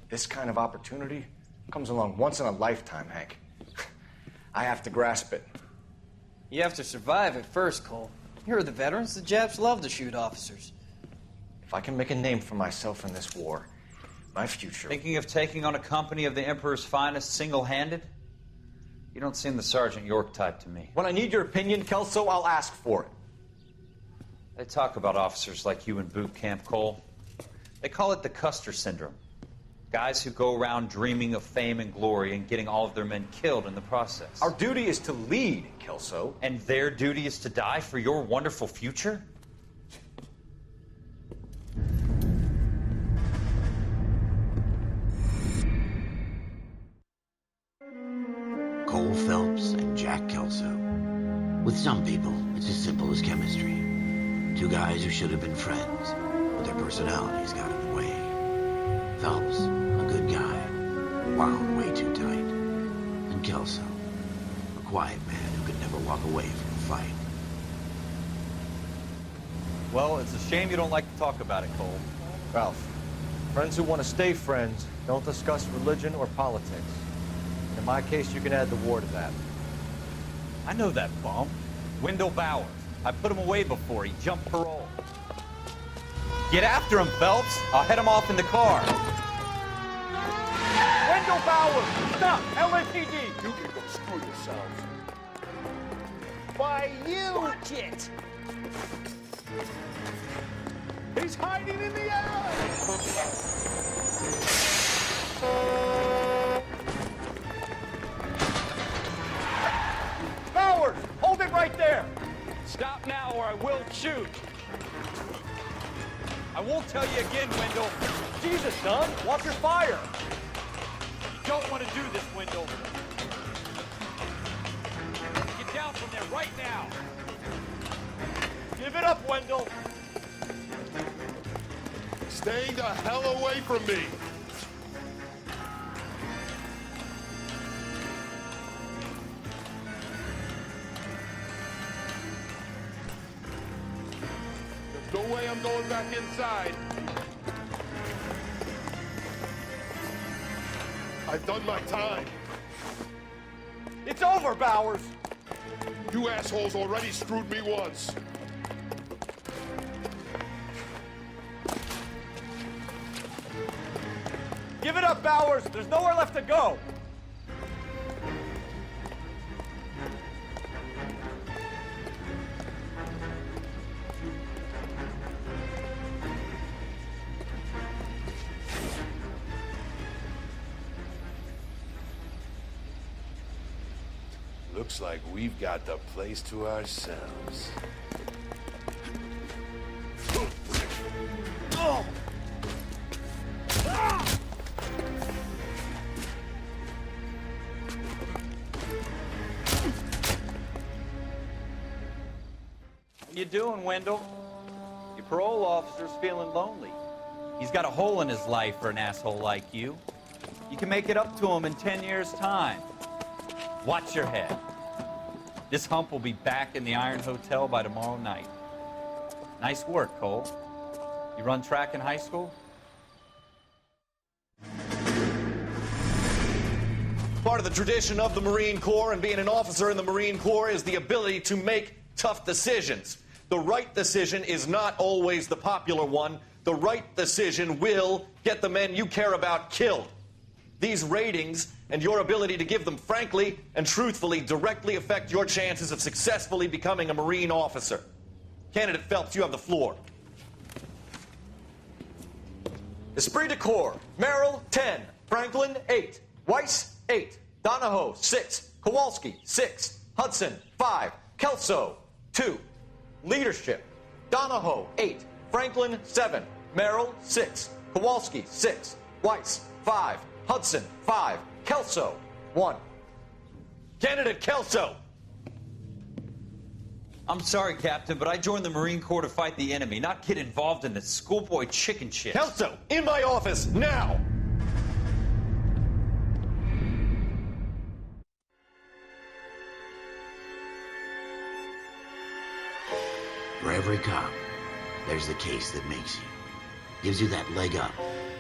This kind of opportunity comes along once in a lifetime, Hank. I have to grasp it. You have to survive at first, Cole. Here are the veterans. The Japs love to shoot officers. If I can make a name for myself in this war, my future... Thinking of taking on a company of the Emperor's finest single-handed? You don't seem the Sergeant York type to me. When I need your opinion, Kelso, I'll ask for it. They talk about officers like you in boot camp, Cole. They call it the Custer syndrome. Guys who go around dreaming of fame and glory and getting all of their men killed in the process. Our duty is to lead, Kelso. And their duty is to die for your wonderful future? Cole Phelps and Jack Kelso. With some people, it's as simple as chemistry. Two guys who should have been friends, but their personalities got in the way. Phelps, a good guy, wound way too tight. And Kelso, a quiet man who could never walk away from a fight. Well, it's a shame you don't like to talk about it, Cole. Ralph, friends who want to stay friends don't discuss religion or politics. In my case, you can add the war to that. I know that bum. Wendell Bowers. I put him away before he jumped parole. Get after him, Phelps. I'll head him off in the car. Wendell Bowers! Stop! LAPD! You can go screw yourselves. Why, you! Watch it! He's hiding in the alley! Bowers! Hold it right there! Stop now or I will shoot. I won't tell you again, Wendell. Jesus, son! Watch your fire! You don't want to do this, Wendell. Get down from there right now. Give it up, Wendell! Stay the hell away from me. There's no way I'm going back inside. I've done my time. It's over, Bowers! You assholes already screwed me once. Give it up, Bowers! There's nowhere left to go! Looks like we've got the place to ourselves. How you doing, Wendell? Your parole officer's feeling lonely. He's got a hole in his life for an asshole like you. You can make it up to him in 10 years' time. Watch your head. This hump will be back in the Iron Hotel by tomorrow night. Nice work, Cole. You run track in high school? Part of the tradition of the Marine Corps and being an officer in the Marine Corps is the ability to make tough decisions. The right decision is not always the popular one. The right decision will get the men you care about killed. These ratings and your ability to give them frankly and truthfully directly affect your chances of successfully becoming a Marine officer. Candidate Phelps, you have the floor. Esprit de Corps, Merrill, 10. Franklin, 8. Weiss, 8. Donahoe, 6. Kowalski, 6. Hudson, 5. Kelso, 2. Leadership, Donahoe, 8. Franklin, 7. Merrill, 6. Kowalski, 6. Weiss, 5. Hudson, 5. Kelso, 1. Candidate Kelso. I'm sorry, Captain, but I joined the Marine Corps to fight the enemy, not get involved in this schoolboy chicken shit. Kelso, in my office, now! For every cop, there's the case that makes you. Gives you that leg up,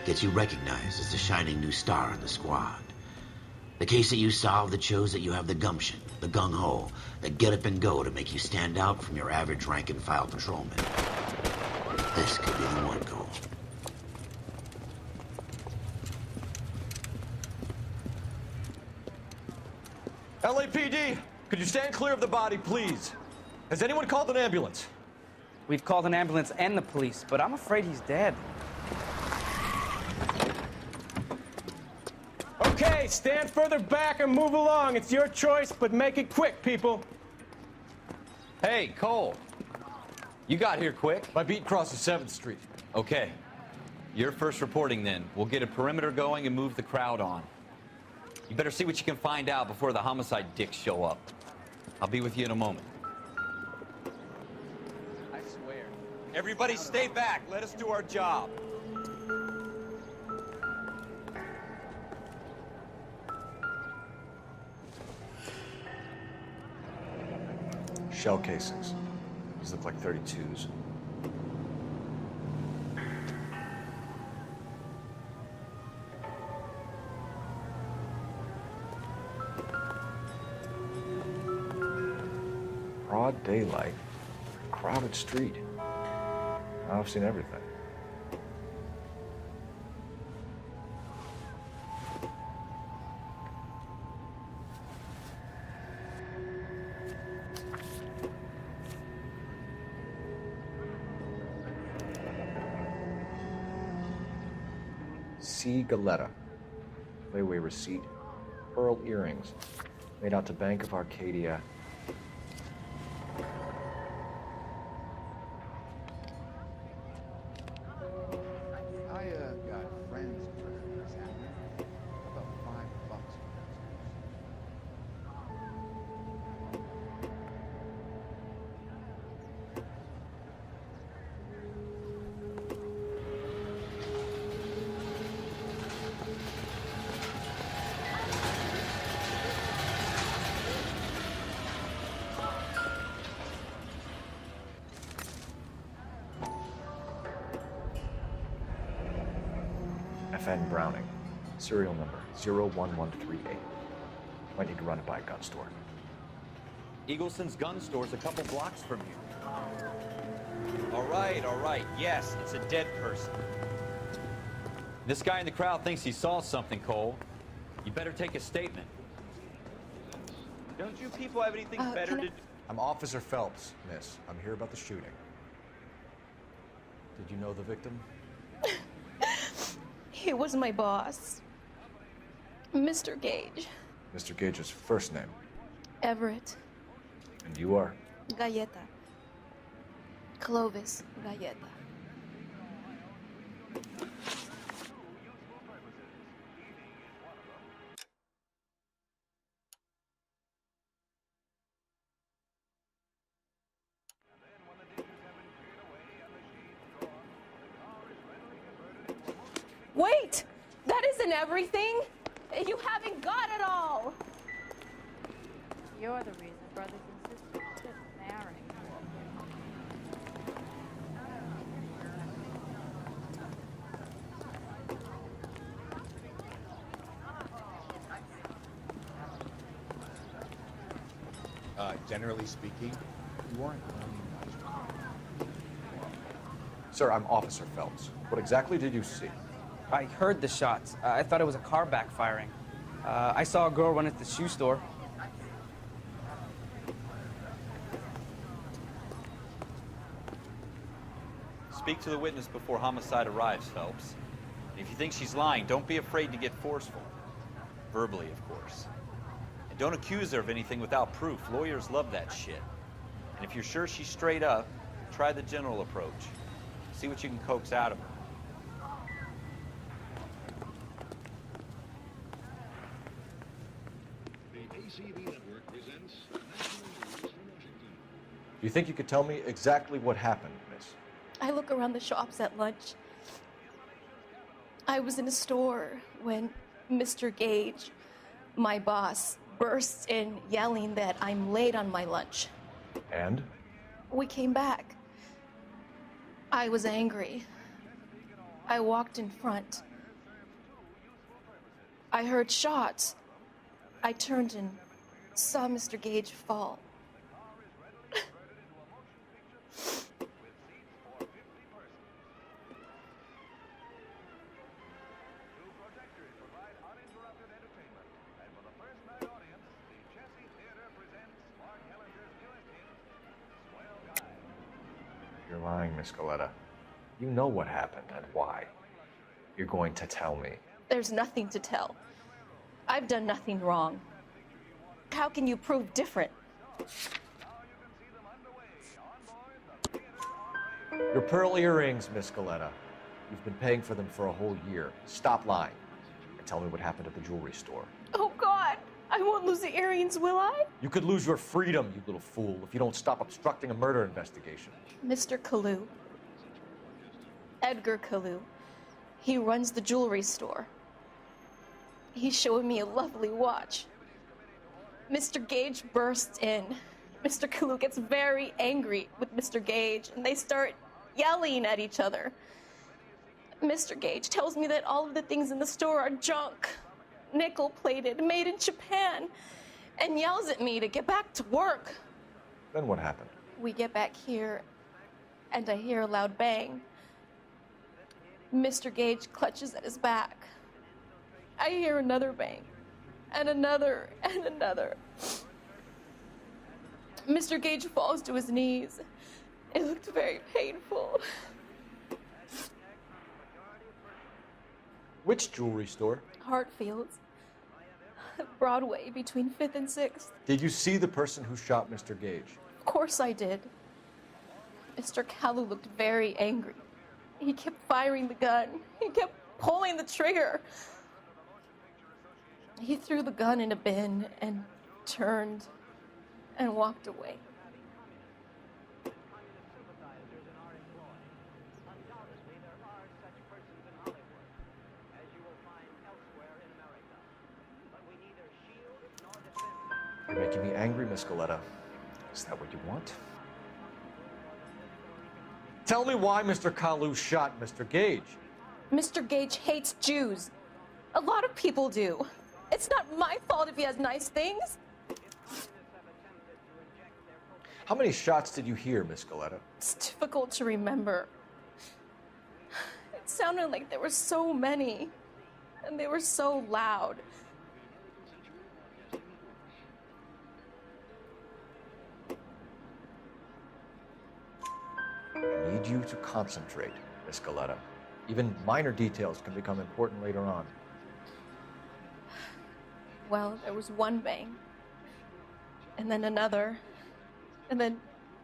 gets you recognized as the shining new star in the squad. The case that you solve that shows that you have the gumption, the gung-ho, the get-up-and-go to make you stand out from your average rank-and-file patrolman. This could be the one, Cole. LAPD, could you stand clear of the body, please? Has anyone called an ambulance? We've called an ambulance and the police, but I'm afraid he's dead. Okay, stand further back and move along. It's your choice, but make it quick, people. Hey, Cole. You got here quick. My beat crosses 7th Street. Okay. You're first reporting then. We'll get a perimeter going and move the crowd on. You better see what you can find out before the homicide dicks show up. I'll be with you in a moment. I swear. Everybody stay back. Let us do our job. Shell casings. These look like 32s. Broad daylight, crowded street. Now I've seen everything. C. Galetta. Layaway receipt. Pearl earrings. Made out to Bank of Arcadia. I got friends for this happening. About $5. FN Browning. Serial number 01138. Might need to run it by a gun store. Eagleson's gun store's a couple blocks from you. All right. Yes, it's a dead person. This guy in the crowd thinks he saw something, Cole. You better take a statement. Don't you people have anything better to do? I'm Officer Phelps, miss. I'm here about the shooting. Did you know the victim? He was my boss, Mr. Gage. Mr. Gage's first name. Everett. And you are? Galleta. Clovis Galleta. Wait! That isn't everything! You haven't got it all! You're the reason brothers and sisters shouldn't marry. Generally speaking, you aren't Sir, I'm Officer Phelps. What exactly did you see? I heard the shots. I thought it was a car backfiring. I saw a girl run at the shoe store. Speak to the witness before homicide arrives, Phelps. If you think she's lying, don't be afraid to get forceful. Verbally, of course. And don't accuse her of anything without proof. Lawyers love that shit. And if you're sure she's straight up, try the general approach. See what you can coax out of her. Do you think you could tell me exactly what happened, miss? I look around the shops at lunch. I was in a store when Mr. Gage, my boss, bursts in yelling that I'm late on my lunch. And? We came back. I was angry. I walked in front, I heard shots. I turned and saw Mr. Gage fall. You're lying, Miss Coletta. You know what happened and why. You're going to tell me. There's nothing to tell. I've done nothing wrong. How can you prove different? Your pearl earrings, Miss Coletta. You've been paying for them for a whole year. Stop lying and tell me what happened at the jewelry store. Oh, God. I won't lose the earrings, will I? You could lose your freedom, you little fool, if you don't stop obstructing a murder investigation. Mr. Kalu. Edgar Kalu. He runs the jewelry store. He's showing me a lovely watch. Mr. Gage bursts in. Mr. Kalu gets very angry with Mr. Gage, and they start yelling at each other. Mr. Gage tells me that all of the things in the store are junk, nickel-plated, made in Japan, and yells at me to get back to work. Then what happened? We get back here, and I hear a loud bang. Mr. Gage clutches at his back. I hear another bang, and another, and another. Mr. Gage falls to his knees. It looked very painful. Which jewelry store? Hartfield's. Broadway, between 5th and 6th. Did you see the person who shot Mr. Gage? Of course I did. Mr. Kalu looked very angry. He kept firing the gun. He kept pulling the trigger. He threw the gun in a bin and turned and walked away. You're making me angry, Miss Coletta. Is that what you want? Tell me why Mr. Kalu shot Mr. Gage. Mr. Gage hates Jews. A lot of people do. It's not my fault if he has nice things. How many shots did you hear, Miss Coletta? It's difficult to remember. It sounded like there were so many, and they were so loud. I need you to concentrate, Miss Coletta. Even minor details can become important later on. Well, there was one bang, and then another, and then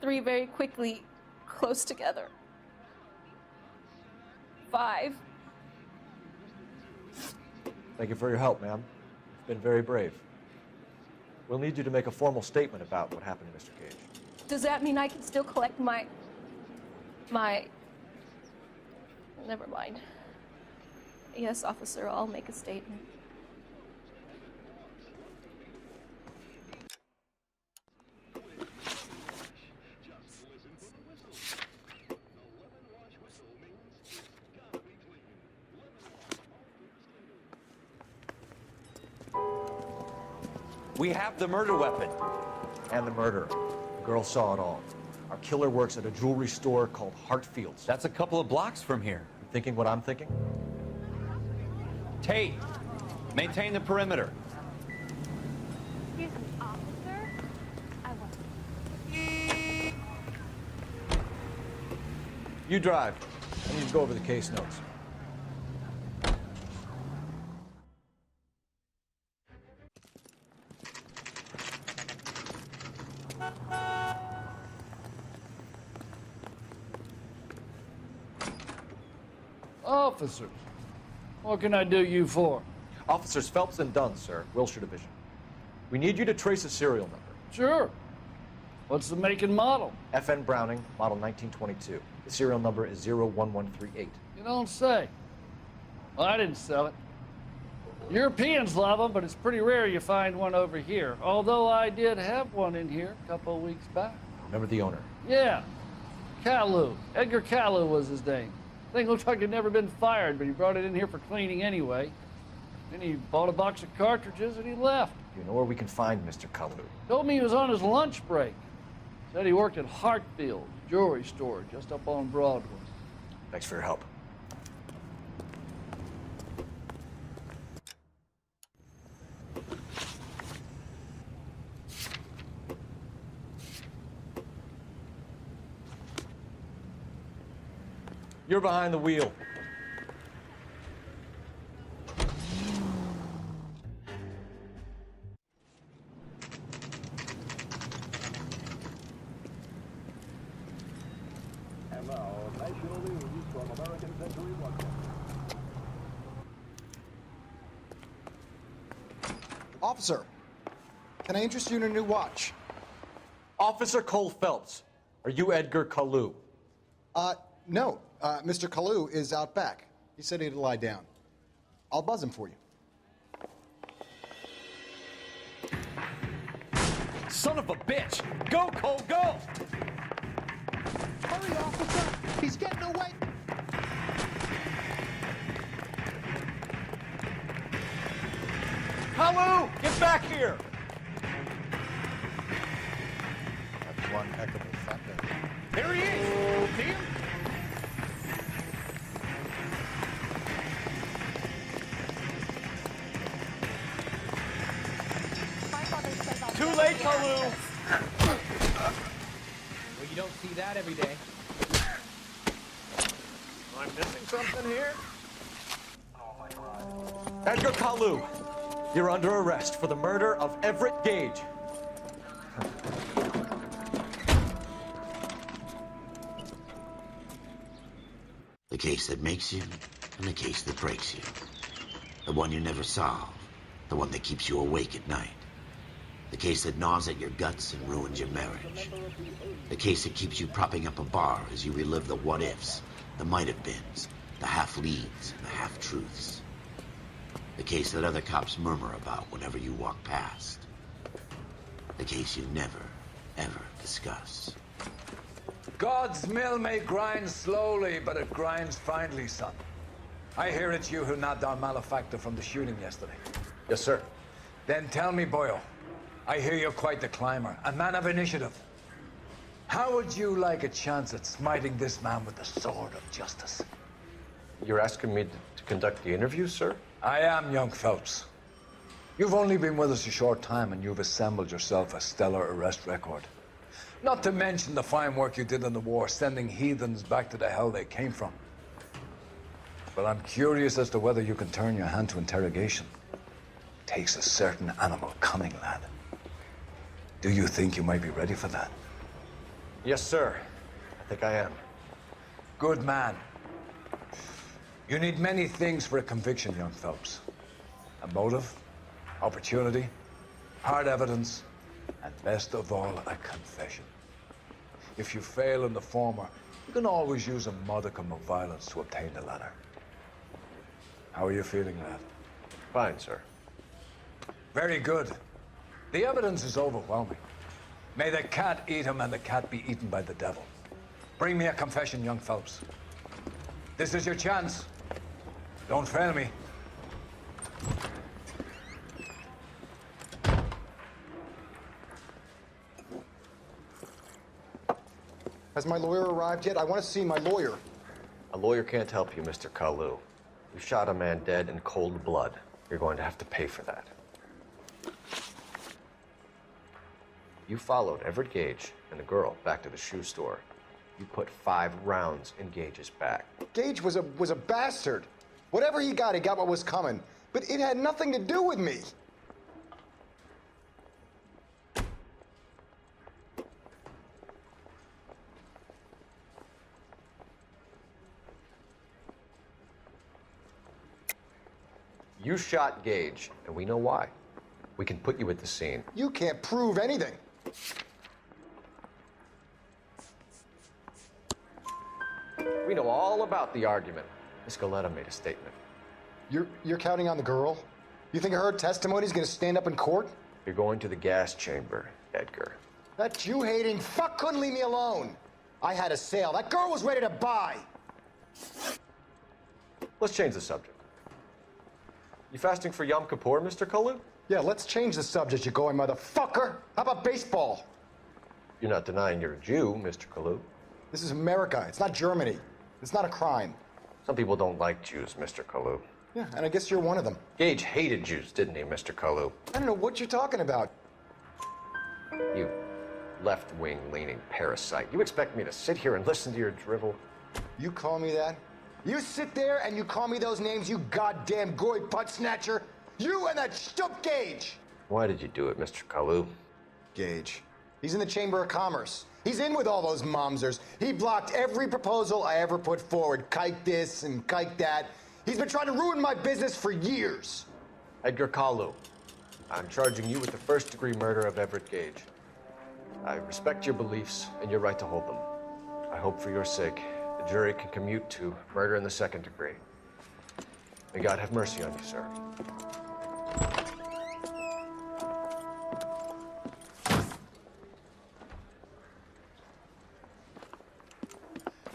3 very quickly, close together. 5. Thank you for your help, ma'am. You've been very brave. We'll need you to make a formal statement about what happened to Mr. Gage. Does that mean I can still collect my... Never mind. Yes, officer, I'll make a statement. We have the murder weapon. And the murderer. The girl saw it all. Our killer works at a jewelry store called Hartfield's. That's a couple of blocks from here. You thinking what I'm thinking? Tate, maintain the perimeter. Excuse me, officer? I want... You drive. I need to go over the case notes. Officers, what can I do you for? Officers Phelps and Dunn, sir, Wilshire Division. We need you to trace a serial number. Sure. What's the make and model? FN Browning, model 1922. The serial number is 01138. You don't say. Well, I didn't sell it. Europeans love them, but it's pretty rare you find one over here. Although I did have one in here a couple of weeks back. Remember the owner? Yeah. Kalu. Edgar Kalu was his name. Thing looked like it'd never been fired, but he brought it in here for cleaning anyway. Then he bought a box of cartridges and he left. You know where we can find Mr. Kalu? Told me he was on his lunch break. Said he worked at Hartfield's jewelry store just up on Broadway. Thanks for your help. You're behind the wheel. Officer, can I interest you in a new watch? Officer Cole Phelps, are you Edgar Kalu? No. Mr. Kalu is out back. He said he'd lie down. I'll buzz him for you. Son of a bitch! Go, Cole, go! Hurry, officer! He's getting away! Kalu, get back here! That's one heck of a Sunday. There he is! See him? Too late, Kalu! Well, you don't see that every day. Am I missing something here? Edgar Kalu, you're under arrest for the murder of Everett Gage. The case that makes you and the case that breaks you. The one you never solve. The one that keeps you awake at night. The case that gnaws at your guts and ruins your marriage. The case that keeps you propping up a bar as you relive the what-ifs, the might-have-beens, the half-leads, and the half-truths. The case that other cops murmur about whenever you walk past. The case you never, ever discuss. God's mill may grind slowly, but it grinds finely, son. I hear it's you who nabbed our malefactor from the shooting yesterday. Yes, sir. Then tell me, Boyle, I hear you're quite the climber, a man of initiative. How would you like a chance at smiting this man with the sword of justice? You're asking me to conduct the interview, sir? I am, young Phelps. You've only been with us a short time, and you've assembled yourself a stellar arrest record. Not to mention the fine work you did in the war, sending heathens back to the hell they came from. But I'm curious as to whether you can turn your hand to interrogation. Takes a certain animal cunning, lad. Do you think you might be ready for that? Yes, sir. I think I am. Good man. You need many things for a conviction, young Phelps. A motive, opportunity, hard evidence, and best of all, a confession. If you fail in the former, you can always use a modicum of violence to obtain the latter. How are you feeling, lad? Fine, sir. Very good. The evidence is overwhelming. May the cat eat him and the cat be eaten by the devil. Bring me a confession, young Phelps. This is your chance. Don't fail me. Has my lawyer arrived yet? I want to see my lawyer. A lawyer can't help you, Mr. Kalu. You shot a man dead in cold blood. You're going to have to pay for that. You followed Everett Gage and the girl back to the shoe store. You put 5 rounds in Gage's back. Gage was a bastard. Whatever he got what was coming. But it had nothing to do with me. You shot Gage, and we know why. We can put you at the scene. You can't prove anything. We know all about the argument. Miss Galetta made a statement. You're counting on the girl? You think her testimony's gonna stand up in court? You're going to the gas chamber, Edgar. That Jew-hating fuck couldn't leave me alone. I had a sale. That girl was ready to buy. Let's change the subject. You fasting for Yom Kippur, Mr. Kalu? Yeah, let's change the subject, you going motherfucker. How about baseball? You're not denying you're a Jew, Mr. Kalu. This is America. It's not Germany. It's not a crime. Some people don't like Jews, Mr. Kalu. Yeah, and I guess you're one of them. Gage hated Jews, didn't he, Mr. Kalu? I don't know what you're talking about. You left-wing leaning parasite. You expect me to sit here and listen to your drivel? You call me that? You sit there and you call me those names, you goddamn goy putt snatcher? You and that stup Gage! Why did you do it, Mr. Kalu? Gage. He's in the Chamber of Commerce. He's in with all those momsers. He blocked every proposal I ever put forward. Kike this and kike that. He's been trying to ruin my business for years. Edgar Kalu, I'm charging you with the first-degree murder of Everett Gage. I respect your beliefs and your right to hold them. I hope for your sake the jury can commute to murder in the second degree. May God have mercy on you, sir.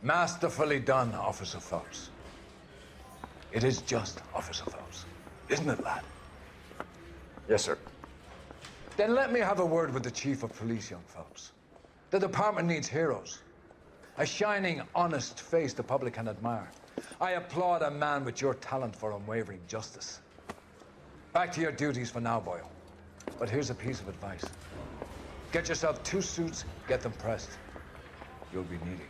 Masterfully done, Officer Phelps. It is just, Officer Phelps. Isn't it, lad? Yes, sir. Then let me have a word with the Chief of Police, young Phelps. The department needs heroes. A shining, honest face the public can admire. I applaud a man with your talent for unwavering justice. Back to your duties for now, Boyle. But here's a piece of advice. Get yourself 2 suits, get them pressed. You'll be needing.